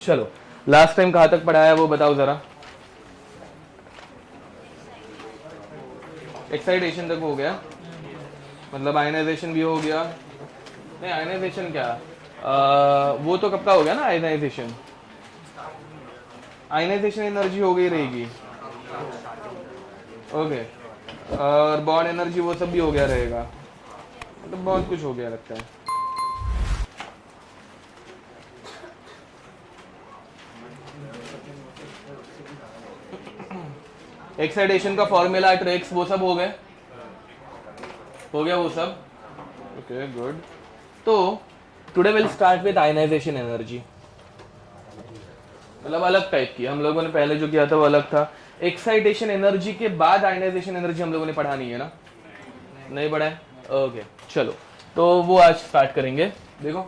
चलो last time कहाँ तक पढ़ाया वो बताओ जरा। एक्साइटेशन तक हो गया, मतलब आयनाइजेशन भी हो गया। नहीं आयनाइजेशन क्या, वो तो कब का हो गया ना आयनाइजेशन। आयनाइजेशन एनर्जी हो गई रहेगी। ओके, और बॉन्ड एनर्जी वो सब भी हो गया रहेगा, मतलब बहुत कुछ हो गया लगता है। एक्साइटेशन का फॉर्मूला ट्रिक्स वो सब हो गए, हो गया वो सब। Okay good. तो today will start with ionization energy, मतलब अलग टाइप की। हम लोगों ने पहले जो किया था वो अलग था। एक्साइटेशन एनर्जी के बाद आयनाइजेशन एनर्जी हम लोगों ने पढ़ा नहीं है ना, नहीं पढ़ा है। ओके चलो, तो वो आज स्टार्ट करेंगे। देखो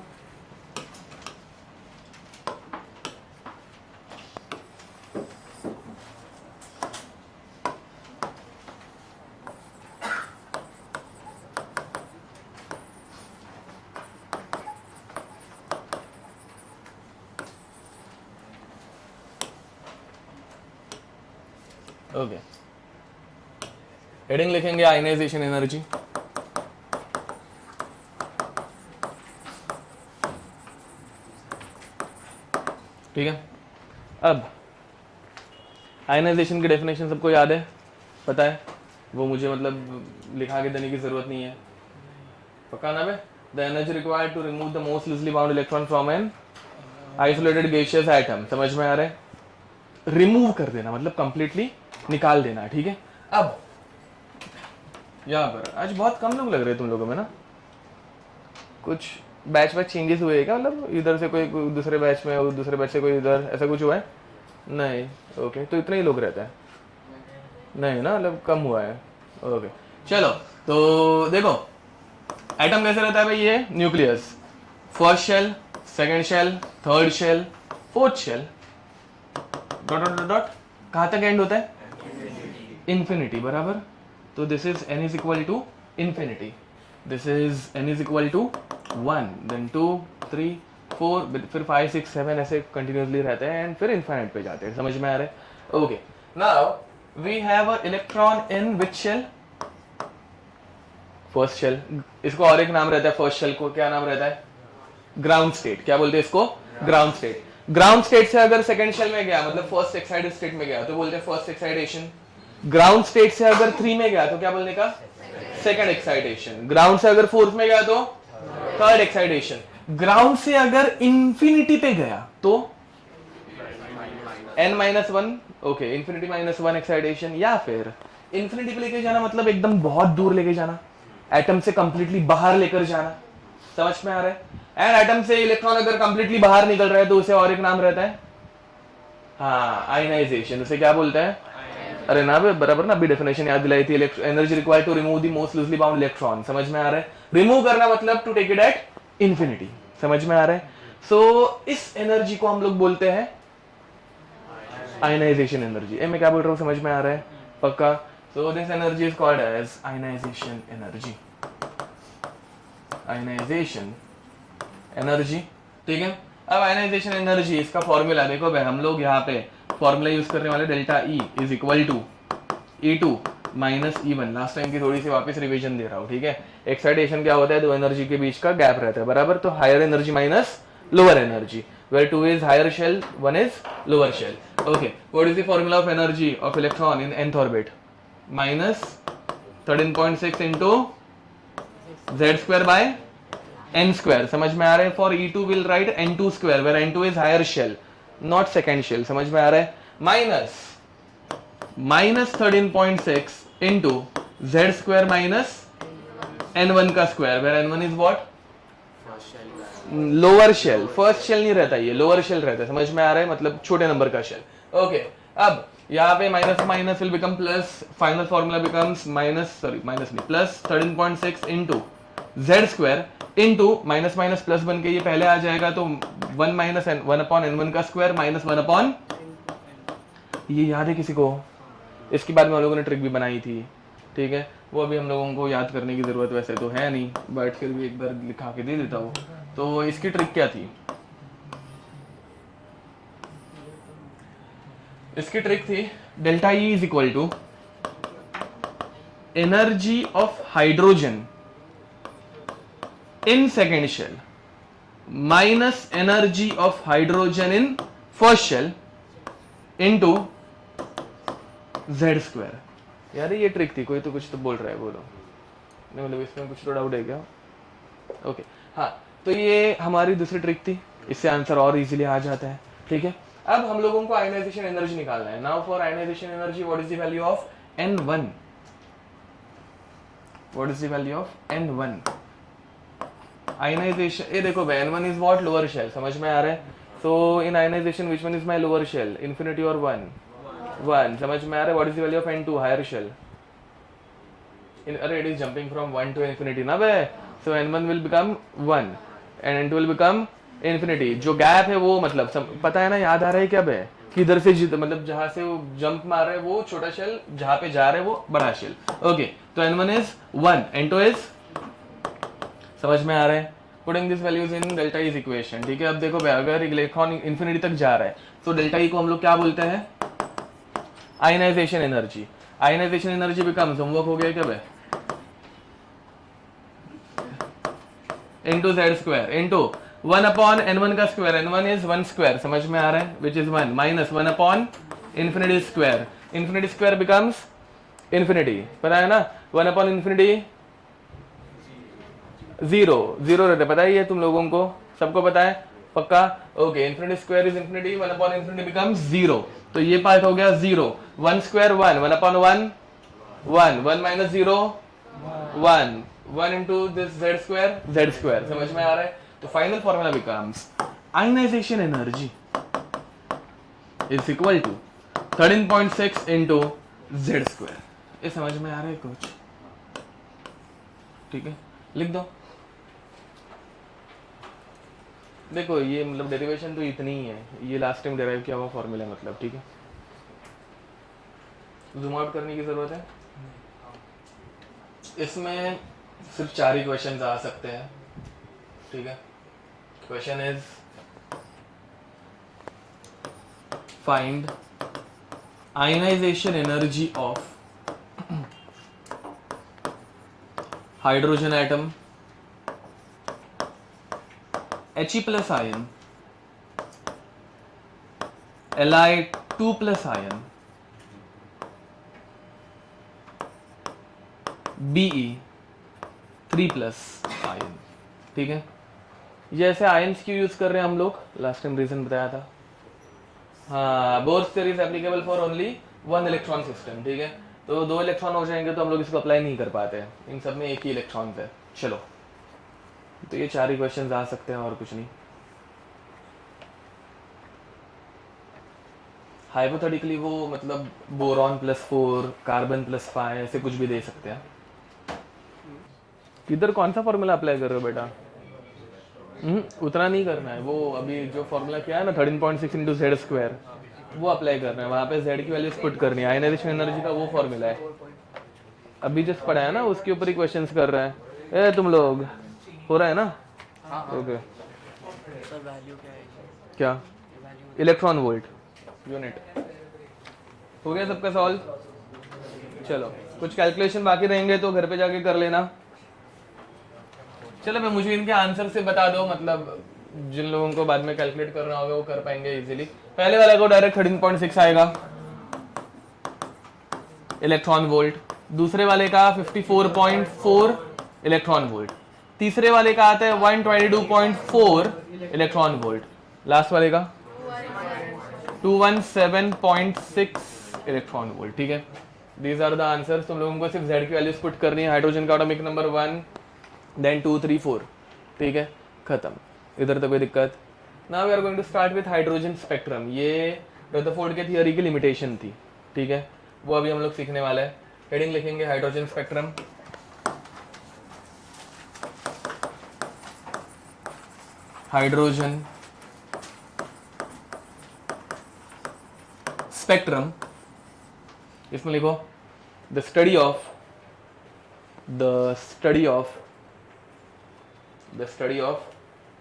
ओके, हेडिंग लिखेंगे आयनाइजेशन एनर्जी। ठीक है, अब आयनाइजेशन की डेफिनेशन सबको याद है, पता है, वो मुझे मतलब लिखा के देने की जरूरत नहीं है, पक्का ना बे। The energy required to remove the most loosely bound electron from an isolated gaseous atom, समझ में आ रहा है। रिमूव कर देना मतलब कंप्लीटली निकाल देना, ठीक है। अब यहाँ पर आज बहुत कम लोग लग रहे तुम लोगों में ना, कुछ बैच में चेंजेस हुए हैं क्या, मतलब इधर से कोई दूसरे बैच में और दूसरे बैच से कोई इधर, ऐसा कुछ हुआ है? नहीं, ओके, तो इतने ही लोग रहते हैं, नहीं ना, मतलब कम हुआ है। ओके चलो, तो देखो एटम कैसे रहता है भाई, ये nucleus, first shell, second shell, third shell, fourth shell, dot dot dot dot, कहाँ तक एंड होता है? इन्फिनिटी, बराबर। तो this is n is equal to infinity, this is n is equal to 1, then 2, 3, 4, फिर 5, 6, 7 ऐसे कंटिन्यूसली रहते हैं एंड फिर इन्फिनिट पे जाते हैं, समझ में आ रहा है। Okay, now we have a electron in which shell? First shell. इसको और एक नाम रहता है फर्स्ट शेल को, क्या नाम रहता है? Ground state. क्या बोलते हैं इसको? Ground state. ग्राउंड स्टेट से अगर सेकंड शेल में गया, मतलब फर्स्ट एक्साइटेड स्टेट में गया, तो बोलते हैं फर्स्ट एक्साइटेशन। ग्राउंड स्टेट से अगर 3 में गया तो क्या बोलने का? Second excitation. ग्राउंड से अगर फोर्थ में गया तो थर्ड एक्साइटेशन। ग्राउंड से अगर इंफिनिटी पे गया तो n-1, ओके, इंफिनिटी -1 एक्साइटेशन, या फिर इंफिनिटी पे लेके जाना मतलब एकदम बहुत दूर लेके जाना, एटम से कंप्लीटली बाहर लेकर जाना, समझ में आ रहा है। एंड एटम से इलेक्ट्रॉन अगर कंप्लीटली बाहर निकल रहा है तो उसे और एक नाम रहता है, हाँ, आयनाइजेशन। उसे क्या बोलता है? अरे ना बराबर ना, अभी डेफिनेशन याद दिलाई थी, energy required to remove the most loosely bound electron, समझ में आ रहा है। रिमूव करना मतलब to take it at infinity, समझ में आ रहा है। सो इस एनर्जी को हम लोग बोलते हैं आयनाइजेशन एनर्जी। मैं क्या बोल रहा हूँ, समझ में आ रहा है पक्का? So this energy is called as ionisation energy, ionisation energy, ठीक है। अब आयनाइजेशन एनर्जी, इसका फॉर्मूला देखो भाई, हम लोग यहाँ पे फॉर्मूला यूज करने वाले, delta E is equal to E2 minus E1। Last time की थोड़ी सी वापस रिवीजन दे रहा हूँ, ठीक है। एक्साइटेशन क्या होता है, दो एनर्जी के बीच का गैप रहता है, बराबर। तो higher energy minus lower energy, where 2 is higher shell, 1 is lower shell. Okay, what is the formula of energy of electron in nth orbit? Minus 13.6 into z square by n square, समझ में आ रहा है। For E2 will write n2 square, where n2 is higher shell, not second shell, समझ में आ रहा है। minus 13.6 into z square minus n1 का square, where n1 is what? Lower shell. First shell नहीं रहता, ये लोअर शेल रहता है, समझ में आ रहा है, मतलब छोटे नंबर का शेल। ओके, अब यहाँ पे minus minus will become plus, final formula becomes minus नहीं, plus 13.6 into z square into minus minus plus बन के ये पहले आ जाएगा, तो 1 माइनस 1 अपॉन n1 का स्क्वायर माइनस 1 अपॉन, ये याद है किसी को? इसके बाद में हम लोगों ने ट्रिक भी बनाई थी, ठीक है। वो अभी हम लोगों को याद करने की जरूरत वैसे तो है नहीं, बट फिर भी एक बार लिखा के दे देता हूँ। तो इसकी ट्रिक क्या थी? 1 + 1 + 1 + 1 + 1 + 1 + 1 + 1 + 1 + 1 + 1 + 1 + 1 + 1 + 1 + 1 + 1 + 1 + 1 इसकी ट्रिक थी delta E is equal to energy of hydrogen in second shell minus energy of hydrogen in first shell into z²। यार ये ट्रिक थी, कोई तो कुछ तो बोल रहा है, बोलो। नहीं मतलब इसमें कुछ तो डाउट है क्या? ओके हाँ, तो ये हमारी दूसरी ट्रिक थी, इससे आंसर और इजीली आ जाता है। ठीक है, अब हम लोगों को आयनाइजेशन एनर्जी निकालना है। Now for ionisation energy what is the value of N1? What is the value of N1? Ionisation, ये देखो भाई, N1 is what? Lower shell, समझ में आ रहा है? So in ionization which one is my lower shell, infinity और 1, समझ में आ रहा है? What is the value of N2, higher shell? अरे it is jumping from 1 to infinity ना बे, so N1 will become 1 and N2 will become infinity. जो गैप है वो मतलब पता है ना, याद आ रहा है क्या बे? किधर से मतलब जहां से वो जंप मार रहे हैं वो छोटा शेल, जहां पे जा रहे हैं वो बड़ा शेल। ओके, तो N1 इज 1, N2 इज, समझ में आ रहा है? Putting this values in delta is equation. ठीक है, अब देखो भाई, अगर इलेक्ट्रॉन इन्फिनिटी तक जा रहा है तो डेल्टा ई को हम लोग क्या बोलते हैं? Ionisation energy. Ionisation energy becomes, homework हो गया क्या भाई? Into z² into 1 upon N1 का स्क्वायर, N1 इज 1 स्क्वायर, समझ में आ रहा है? Which is 1 minus 1 upon infinity square, infinity square becomes infinity, पता है ना? 1 अपॉन इन्फिनिटी 0 0 रहता है, पता ही है तुम लोगों को, सबको पता है पक्का? Okay, infinity square is infinity, 1 upon infinity becomes 0, तो ये पार्ट हो गया 0। 1 square 1, 1 upon 1 1, 1 minus 0 1, 1 into this z², समझ में आ रहा है? तो final formula becomes ionisation energy is equal to 13.6 into z²। ये समझ में आ रहा है कुछ? ठीक है, लिख दो। देखो ये मतलब डेरिवेशन तो इतनी ही है, ये लास्ट टाइम डेराइव किया हुआ फॉर्मूला मतलब। ठीक है, जूम आउट करने की जरूरत है। इसमें सिर्फ 4 ही क्वेश्चन आ सकते हैं। ठीक है, question is find ionisation energy of hydrogen atom He+ ion Li2+ ion Be3+ ion. ठीक है, ये ऐसे आयन्स क्यों यूज कर रहे हैं हम लोग? लास्ट टाइम रीजन बताया था। हाँ, bourse theory is applicable for only 1 electron system. ठीक है, तो 2 इलेक्ट्रॉन हो जाएंगे तो हम लोग इसको अप्लाई नहीं कर पाते, इन सब में एक ही इलेक्ट्रॉन है। चलो, तो ये 4 ही क्वेश्चन आ सकते हैं और कुछ नहीं। हाइपोथेटिकली वो मतलब बोरॉन +4, कार्बन +5 ऐसे कुछ भी दे सकते हैं। किधर कौन सा फॉर्मूला अप्लाई कर रहे हो बेटा? उतना नहीं करना है, वो अभी जो फॉर्मूला किया है ना 13.6 इंटू z², वो अप्लाई करना है, वहाँ पे z की वैल्यूज पुट करनी है। आयनाइजेशन एनर्जी का वो फॉर्मूला है, अभी जस्ट पढ़ा है ना, उसके ऊपर ही क्वेश्चंस कर रहे हैं। ए तुम लोग, हो रहा है ना? ओके, क्या? इलेक्ट्रॉन वोल्ट यूनिट हो गया सबका सॉल्व? चलो, कुछ कैलकुलेशन बाकी रहेंगे तो घर पे जाके कर लेना। चलो, मैं मुझे इनके आंसर से बता दो, मतलब जिन लोगों को बाद में कैलकुलेट करना होगा वो कर पाएंगे इजीली। पहले वाले को डायरेक्ट 13.6 आएगा इलेक्ट्रॉन वोल्ट, दूसरे वाले का 54.4 इलेक्ट्रॉन वोल्ट, तीसरे वाले का आता है 122.4 इलेक्ट्रॉन वोल्ट, लास्ट वाले का 217.6 इलेक्ट्रॉन वोल्ट। ठीक है, दीज आर द आंसर्स। तुम लोगों को सिर्फ z की वैल्यूज पुट करनी है। हाइड्रोजन का एटॉमिक नंबर 1, देन 2 3 4। ठीक है, खत्म, इधर तक कोई दिक्कत? Now we are going to start with hydrogen spectrum. ये रदरफोर्ड के थियरी की लिमिटेशन थी। ठीक है, वो अभी हम लोग सीखने वाले हैं। हेडिंग लिखेंगे हाइड्रोजन स्पेक्ट्रम। हाइड्रोजन स्पेक्ट्रम, इसमें लिखो the study of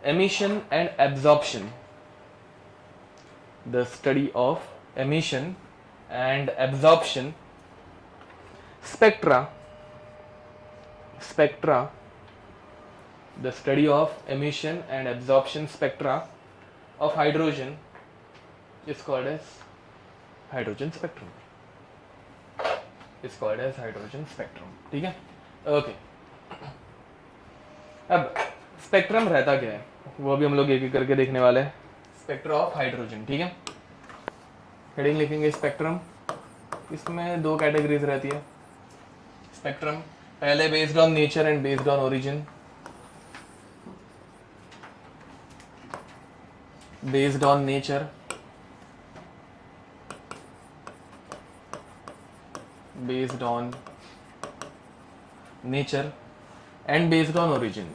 emission and absorption, the study of emission and absorption. Spectra, the study of emission and absorption spectra of hydrogen is called as hydrogen spectrum. Is called as hydrogen spectrum. ठीक है? Okay. अब spectrum रहता क्या है वो भी हम लोग एक एक करके देखने वाले हैं. Spectra of hydrogen. ठीक है, हेडिंग लिखेंगे स्पेक्ट्रम. इसमें दो कैटेगरीज रहती है स्पेक्ट्रम. पहले based on nature and based on origin. Based on nature, based on nature and based on origin.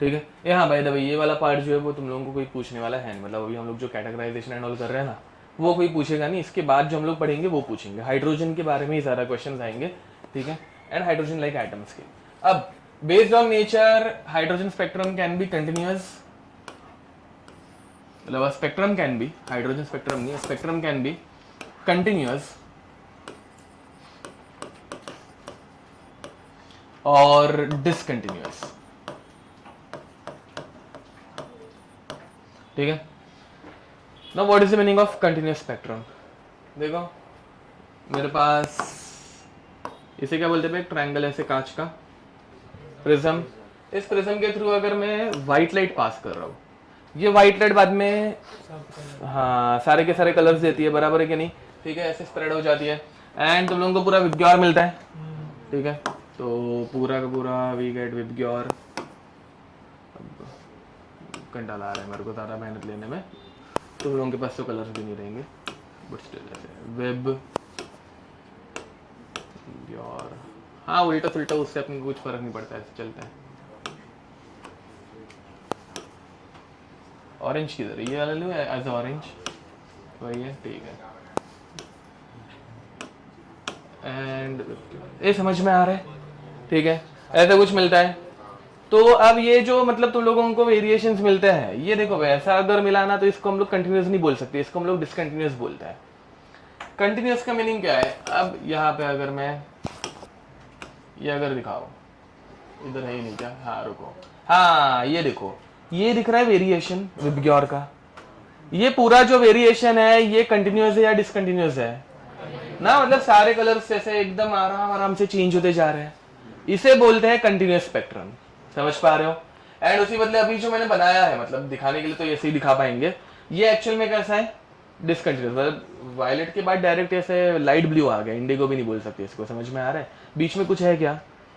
ठीक है. ये हाँ भाई दबा ये वाला पार्ट जो है वो तुम लोगों को कोई पूछने वाला है नहीं. मतलब अभी हम लोग जो कैटेगराइजेशन एंड ऑल कर रहे हैं ना वो कोई पूछेगा नहीं. इसके बाद जो हम लोग पढ़ेंगे वो पूछेंगे. हाइड्रोजन के बारे में ही सारा क्वेश्चन आएंगे. ठीक है, एंड हाइड्रोजन लाइक एटम्स के. अब based on nature hydrogen spectrum can be continuous. मतलब spectrum can be, hydrogen spectrum नहीं, स्पेक्ट्रम कैन बी कंटिन्यूअस और डिसकंटिन्यूअस. ठीक है. Now what is the meaning of continuous spectrum. देखो मेरे पास इसे क्या बोलते हैं, एक ट्रायंगल ऐसे कांच का प्रिज्म. इस प्रिज्म के थ्रू अगर मैं व्हाइट लाइट पास कर रहा हूँ, ये व्हाइट लाइट बाद में हाँ सारे के सारे कलर्स देती है. बराबर है कि नहीं. ठीक है, ऐसे स्प्रेड हो जाती है एंड तुम लोगों को पूरा विबग्योर मिलता है. ठीक है, तो पूरा का पूरा वी गेट विबग्योर. कंटाल आ रहा है मेरे को ज़्यादा मेहनत लेने में. तुम लोगों के पास तो कलर्स भी नहीं रहेंगे बट स्टिल ऐसे विबग्योर. हाँ उल्टा सुल्टा उससे अपने कुछ फर्क नहीं पड़ता, ऐसे चलता है. ऑरेंज किधर, ये वाला लो एज ऑरेंज. वही है. ठीक है, एंड ये समझ में आ रहा है. ठीक है, ऐसा कुछ मिलता है. तो अब ये जो मतलब तुम लोगों को वेरिएशंस मिलते हैं, ये देखो वैसा अगर मिला ना तो इसको हम लोग कंटिन्यूअस नहीं बोल सकते, इसको हम लोग डिसकंटिन्यूअस बोलते हैं. कंटिन्यूअस का मीनिंग क्या है. अब यहाँ पे अगर मैं ये अगर दिखाओ, इधर है ही नहीं क्या. हाँ रुको, हाँ ये देखो, ये दिख रहा है वेरिएशन विबग्योर का. ये पूरा जो वेरिएशन है ये कंटिन्यूअस है या डिसकंटिन्यूअस है ना. मतलब सारे कलर्स जैसे एकदम आराम से चेंज होते जा रहे हैं. इसे बोलते हैं कंटिन्यूअस स्पेक्ट्रम. समझ पा रहे हो. एंड उसी बदले अभी जो मैंने बनाया है मतलब दिखाने के लिए तो ऐसे ही दिखा पाएंगे. ये एक्चुअल में कैसा है, डिसकंटिन्यूअस. मतलब वायलेट के बाद डायरेक्ट ऐसे लाइट ब्लू आ गया. इंडिगो भी नहीं बोल सकते इसको. समझ में आ रहा है. बीच में कुछ है क्या,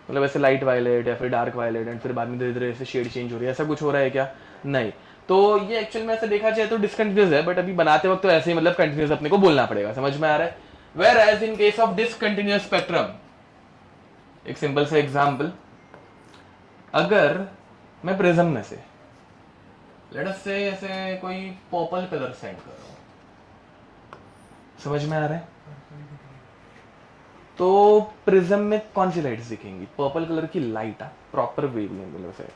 मतलब ऐसे लाइट वायलेट या फिर डार्क वायलेट एंड फिर बाद में धीरे धीरे ऐसे शेड चेंज हो रही है, ऐसा कुछ हो रहा है क्या. नहीं. तो ये एक्चुअल में ऐसे देखा जाए तो डिसकंटिन्यूअस है बट अभी बनाते वक्त तो ऐसे ही मतलब कंटिन्यूअस अपने को बोलना पड़ेगा. समझ में आ रहा है. Whereas in case of discontinuous spectrum, एक सिंपल सा एग्जांपल. अगर मैं प्रिज्म में से लेट अस से ऐसे कोई पर्पल कलर सेंड कर रहा हूं. समझ में आ रहा है. तो प्रिज्म में कौन सी लाइट्स दिखेंगी, पर्पल कलर की लाइट. प्रॉपर वेवलेंथ, मतलब ऐसे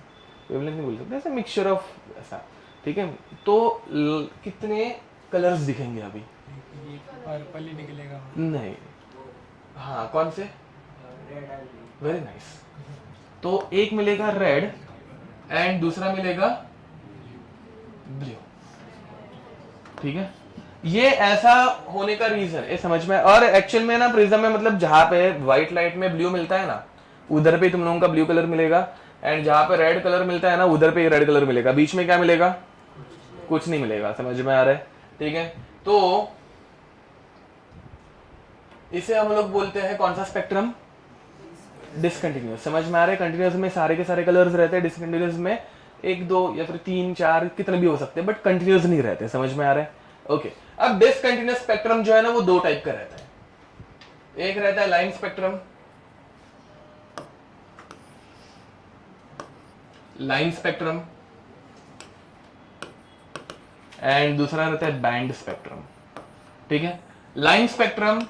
वेवलेंथ नहीं बोल सकते, ऐसे मिक्सचर ऑफ ऐसा. ठीक है, तो कितने कलर्स दिखेंगे अभी. पर्पल ही निकलेगा. नहीं, हाँ कौन से. Very nice. तो एक मिलेगा रेड एंड दूसरा मिलेगा ब्लू. ठीक है, ये ऐसा होने का रीजन ये समझ में. और एक्चुअल में ना प्रिज्म में मतलब जहां पे व्हाइट लाइट में ब्लू मिलता है ना उधर पे तुम लोगों का ब्लू कलर मिलेगा. एंड जहां पे रेड कलर मिलता है ना उधर पे रेड कलर मिलेगा. बीच में क्या मिलेगा, कुछ नहीं मिलेगा. समझ में आ रहा है. ठीक है, तो इसे हम लोग बोलते हैं कौन सा स्पेक्ट्रम, डिसकंटिन्यूअस. समझ में आ रहा है. कंटिन्यूअस में सारे के सारे कलर्स रहते हैं. डिसकंटिन्यूअस में एक दो या फिर तीन चार कितने भी हो सकते हैं बट कंटिन्यूअस नहीं रहते. समझ में आ रहा है. ओके, अब डिसकंटिन्यूअस स्पेक्ट्रम जो है ना वो दो टाइप का रहता है. एक रहता है line spectrum, line spectrum, and दूसरा रहता है बैंड स्पेक्ट्रम. ठीक है, line spectrum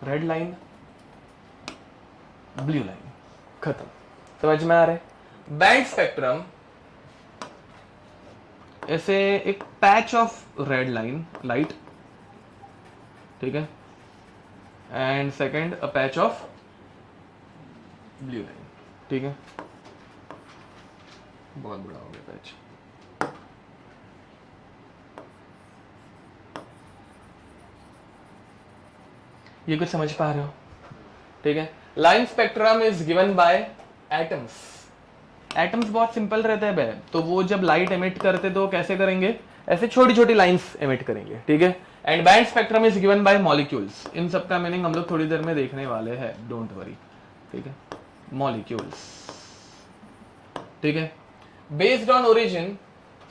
red line blue line खत्म. समझ में आ रहा है. बैंड स्पेक्ट्रम ऐसे एक patch of red line light, ठीक है, and second a patch of blue line, ठीक है, बहुत बड़ा हो गया पैच। ये कुछ समझ पा रहे हो? ठीक है। Line spectrum is given bye atoms. Atoms बहुत सिंपल रहता है बे, तो वो जब लाइट एमिट करते तो कैसे करेंगे, ऐसे छोटी छोटी लाइंस एमिट करेंगे, ठीक है। And band spectrum is given by molecules. इन सब का मीनिंग हम लोग थोड़ी देर में देखने वाले हैं, डोंट वरी, ठीक है। मॉलिक्यूल्स, ठीक है। बेस्ड ऑन ओरिजिन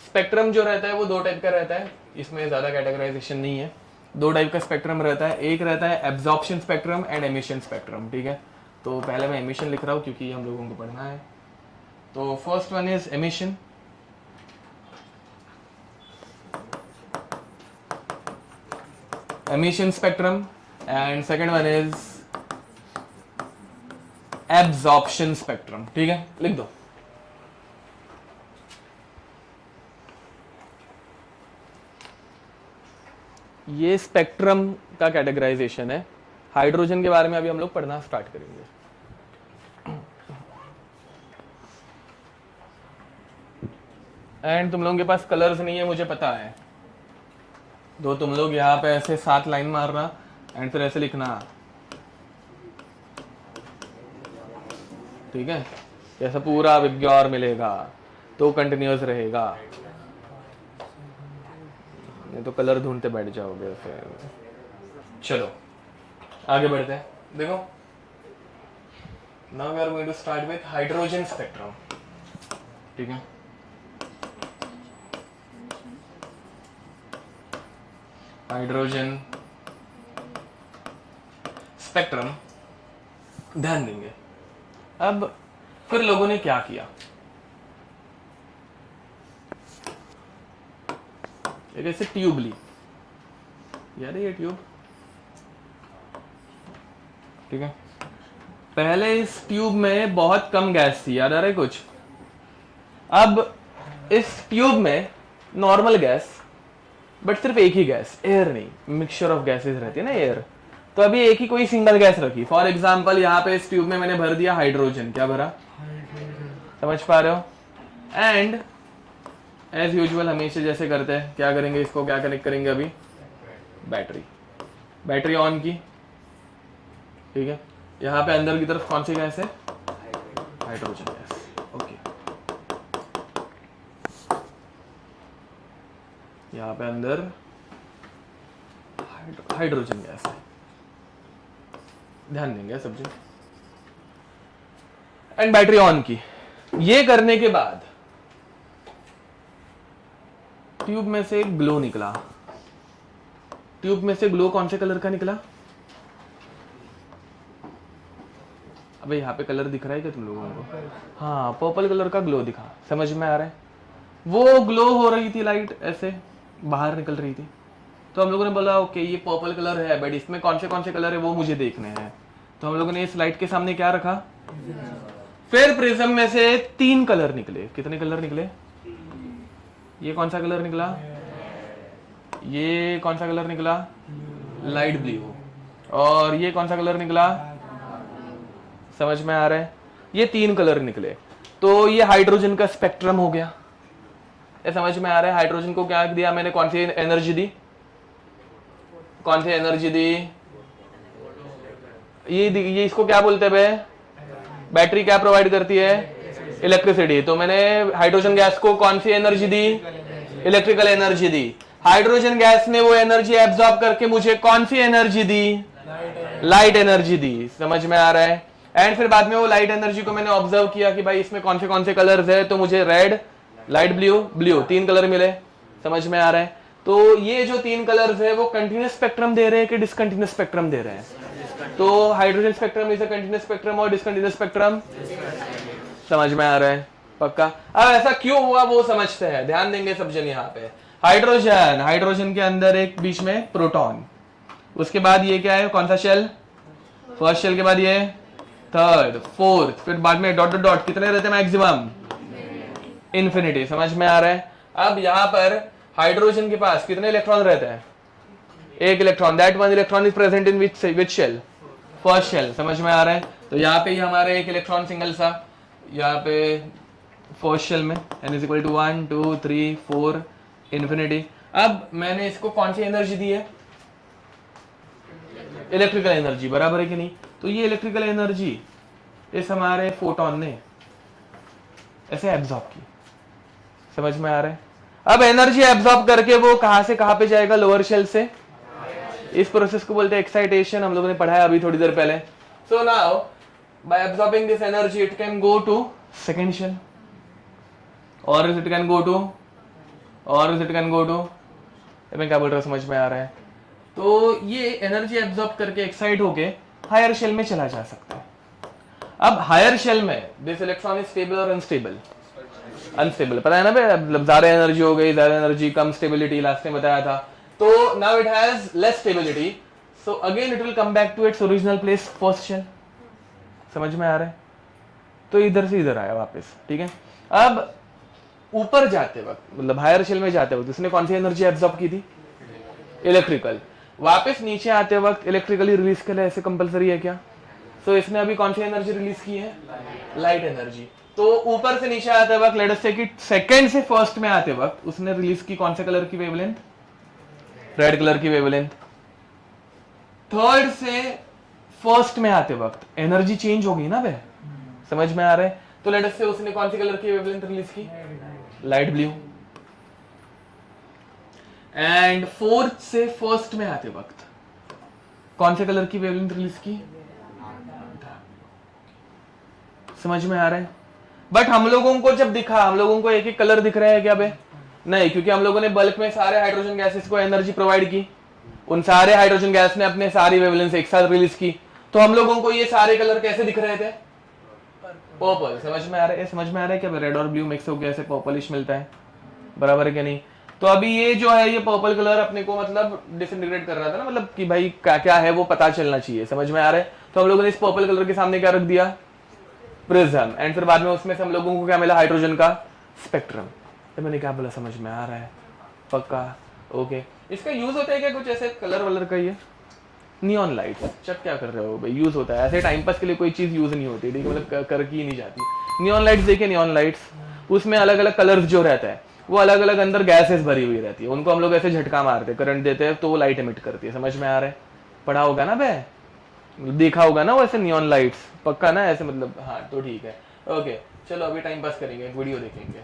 स्पेक्ट्रम जो रहता है वो दो टाइप का रहता है, इसमें ज्यादा कैटेगराइजेशन नहीं है। दो टाइप का स्पेक्ट्रम रहता है, एक रहता है absorption spectrum and emission spectrum, ठीक है। तो पहले मैं एमिशन लिख रहा हूँ क्योंकि हम लोगों को पढ़ना है। तो first one is emission, emission spectrum, and second one is absorption spectrum, ठीक है, लिख दो। ये स्पेक्ट्रम का कैटेगराइजेशन है। हाइड्रोजन के बारे में अभी हम लोग पढ़ना स्टार्ट करेंगे। एंड तुम लोगों के पास कलर्स नहीं है मुझे पता है, तो तुम लोग यहाँ पे ऐसे 7 लाइन मारना एंड फिर ऐसे लिखना, ठीक है। ऐसा पूरा विग्योर मिलेगा तो कंटिन्यूअस रहेगा, नहीं तो कलर ढूंढते बैठ जाओगे फिर। चलो आगे बढ़ते हैं। देखो, now we are going to start with hydrogen spectrum, ठीक है। हाइड्रोजन स्पेक्ट्रम, ध्यान देंगे। अब फिर लोगों ने क्या किया, एक ऐसे ट्यूब ली, यार ये ट्यूब, ठीक है। पहले इस ट्यूब में बहुत कम गैस थी, याद आ रहा है कुछ। अब इस ट्यूब में नॉर्मल गैस, बट सिर्फ एक ही गैस, एयर नहीं, मिक्सचर ऑफ गैसेस रहती है ना, एयर। तो अभी एक ही कोई सिंगल गैस रखी। फॉर एग्जांपल यहाँ पे इस ट्यूब में मैंने भर दिया हाइड्रोजन, क्या भरा, समझ पा रहे हो। एंड एज यूजुअल हमेशा जैसे करते हैं, क्या करेंगे, इसको क्या कनेक्ट करेंगे अभी, बैटरी, बैटरी ऑन की, ठीक है। यहाँ पे अंदर की तरफ कौन सी गैस है, हाइड्रोजन गैस, ओके। यहाँ पे अंदर हाइड्रोजन गैस है, ध्यान देंगे सब्जी। एंड बैटरी ऑन की। ये करने के बाद ट्यूब में से ग्लो निकला। ट्यूब में से ग्लो कौन से कलर का निकला, अबे यहाँ पे कलर दिख रहा है क्या तुम लोगों को, हाँ पर्पल कलर का ग्लो दिखा, समझ में आ रहा है। वो ग्लो हो रही थी, लाइट ऐसे बाहर निकल रही थी। तो हम लोगों ने बोला ओके ये पर्पल कलर है, बट इसमें कौन से कलर है वो मुझे देखने हैं। तो हम लोगों ने इस लाइट के सामने क्या रखा, फिर प्रिज्म में से 3 कलर निकले। कितने कलर निकले, ये कौन सा कलर निकला, ये कौन सा कलर निकला, लाइट ब्लू, और ये कौन सा कलर निकला, समझ में आ रहा है, ये 3 कलर निकले। तो ये हाइड्रोजन का स्पेक्ट्रम हो गया, ये समझ में आ रहा है। हाइड्रोजन को क्या दिया मैंने, कौन सी एनर्जी दी, कौन सी एनर्जी दी, ये इसको क्या बोलते हैं, बैटरी क्या प्रोवाइड करती है, इलेक्ट्रिसिटी। तो मैंने हाइड्रोजन गैस को कौन सी एनर्जी दी, इलेक्ट्रिकल एनर्जी दी। हाइड्रोजन गैस ने वो एनर्जी एब्जॉर्ब करके मुझे कौन सी एनर्जी दी, लाइट एनर्जी दी, समझ में आ रहा है। एंड फिर बाद में वो लाइट एनर्जी को मैंने ऑब्जर्व किया कि भाई इसमें कौन से कलर्स है, तो मुझे red, light blue, blue 3 colour मिले, समझ में आ रहा है। तो ये जो 3 कलर्स है वो कंटिन्यूअस स्पेक्ट्रम दे रहे हैं कि डिसकंटिन्यूअस स्पेक्ट्रम दे रहे हैं। तो hydrogen spectrum is a continuous spectrum और डिसकंटिन्यूअस स्पेक्ट्रम, समझ में आ रहा है पक्का। अब ऐसा क्यों हुआ वो समझते हैं, ध्यान देंगे सब जन। यहाँ पे हाइड्रोजन के अंदर एक बीच में प्रोटॉन, उसके बाद ये क्या है, कौन सा शेल, फर्स्ट शेल के बाद ये थर्ड, फोर्थ, फिर बाद में डॉट डॉट डॉट, कितने रहते हैं मैक्सिमम, इन्फिनिटी, समझ में आ रहा है। अब यहाँ पर हाइड्रोजन के पास कितने इलेक्ट्रॉन रहते हैं? एक electron. That one electron is present in which shell? First shell. समझ में आ रहा है? तो यहाँ पे ही हमारा एक इलेक्ट्रॉन सिंगल सा यहाँ पे फर्स्ट शेल में n is equal to 1 2 3 4 infinity. अब मैंने इसको कौन सी एनर्जी दी है? इलेक्ट्रिकल एनर्जी, बराबर है कि नहीं? तो ये इलेक्ट्रिकल एनर्जी इस हमारे फोटोन ने ऐसे एब्जॉर्ब की। समझ में आ रहा है? अब एनर्जी एब्जॉर्ब करके वो कहां से कहां पे जाएगा? लोअर शेल से। इस प्रोसेस को बोलते हैं एक्साइटेशन, हम लोगों ने पढ़ा है अभी थोड़ी देर पहले। So now by absorbing this energy it can go to second shell, और इट कैन गो टू, और इट कैन गो टू, मैं क्या बोल रहा हूं समझ में आ रहा है? तो ये एनर्जी एब्जॉर्ब करके एक्साइट होके हायर शेल में चला जा सकता है। अब हायर शेल में दिस इलेक्ट्रॉन इज स्टेबल और अनस्टेबल? अनस्टेबल, पता है ना भाई, मतलब ज्यादा एनर्जी हो गई, ज्यादा एनर्जी कम स्टेबिलिटी, लास्ट में बताया था। तो now it has less stability, so again it will come back to its original place, first shell. समझ में आ रहा है? तो इधर से इधर आया वापस, ठीक है। अब ऊपर जाते वक्त, मतलब हायर शेल में जाते वक्त उसने कौन सी एनर्जी एब्जॉर्ब की थी? इलेक्ट्रिकल। वापस नीचे आते वक्त इलेक्ट्रिकली रिलीज के लिए ऐसे कंपलसरी है क्या? तो इसने अभी कौन सी एनर्जी रिलीज की है? Light energy. तो ऊपर से नीचे आते वक्त लेट अस से कि सेकंड से फर्स्ट में आते वक्त उसने रिलीज की कौन से कलर की वेवलेंथ? रेड कलर की वेवलेंथ। थर्ड से फर्स्ट में आते वक्त एनर्जी चेंज होगी ना बे? समझ में आ रहा है? तो लेट अस से उसने कौन सी कलर की वेवलेंथ रिलीज की? Light blue. एंड फोर्थ से फर्स्ट में आते वक्त कौन से कलर की वेवलेंथ रिलीज की? समझ में आ रहा है? बट हम लोगों को जब दिखा, हम लोगों को एक एक कलर दिख रहा है क्या बे? नहीं, क्योंकि हम लोगों ने बल्क में सारे हाइड्रोजन गैसेस को एनर्जी प्रोवाइड की। उन सारे हाइड्रोजन गैस ने अपने सारी वेवलेंथ एक साथ रिलीज की, तो हम लोगों को ये सारे कलर कैसे दिख रहे थे? पर्पल। समझ में आ रहा है? समझ में आ रहा है क्या? रेड और ब्लू मिक्स होकर ऐसे पर्पलिश मिलता है, बराबर है क्या नहीं? तो अभी ये जो है ये पर्पल कलर अपने को मतलब डिसइंटीग्रेट कर रहा था ना, मतलब कि भाई क्या क्या है वो पता चलना चाहिए। समझ में आ रहा है? तो हम लोगों ने इस पर्पल कलर के सामने क्या रख दिया? प्रिज्म। एंड फिर बाद में उसमें से हम लोगों को क्या मिला? हाइड्रोजन का स्पेक्ट्रम। तो मैंने क्या बोला? समझ में आ रहा है? पक्का? ओके। इसका यूज होता है क्या कुछ ऐसे कलर वलर का? ये नियॉन लाइट्स। चट क्या कर रहे हो भाई? यूज होता है ऐसे, टाइम पास के लिए कोई चीज यूज नहीं होती, ठीक है, मतलब कर की नहीं जाती। नियॉन लाइट्स देखिए, नियॉन लाइट्स, उसमें अलग अलग कलर्स जो रहता है वो अलग अलग अंदर गैसेस भरी हुई रहती है, उनको हम लोग ऐसे झटका मारते, करंट देते हैं तो वो लाइट एमिट करती है। समझ में आ रहा है? पढ़ा होगा ना बे? देखा होगा ना वैसे नियॉन लाइट्स, पक्का ना ऐसे मतलब? हाँ तो ठीक है, ओके। चलो अभी टाइम पास करेंगे, वीडियो देखेंगे।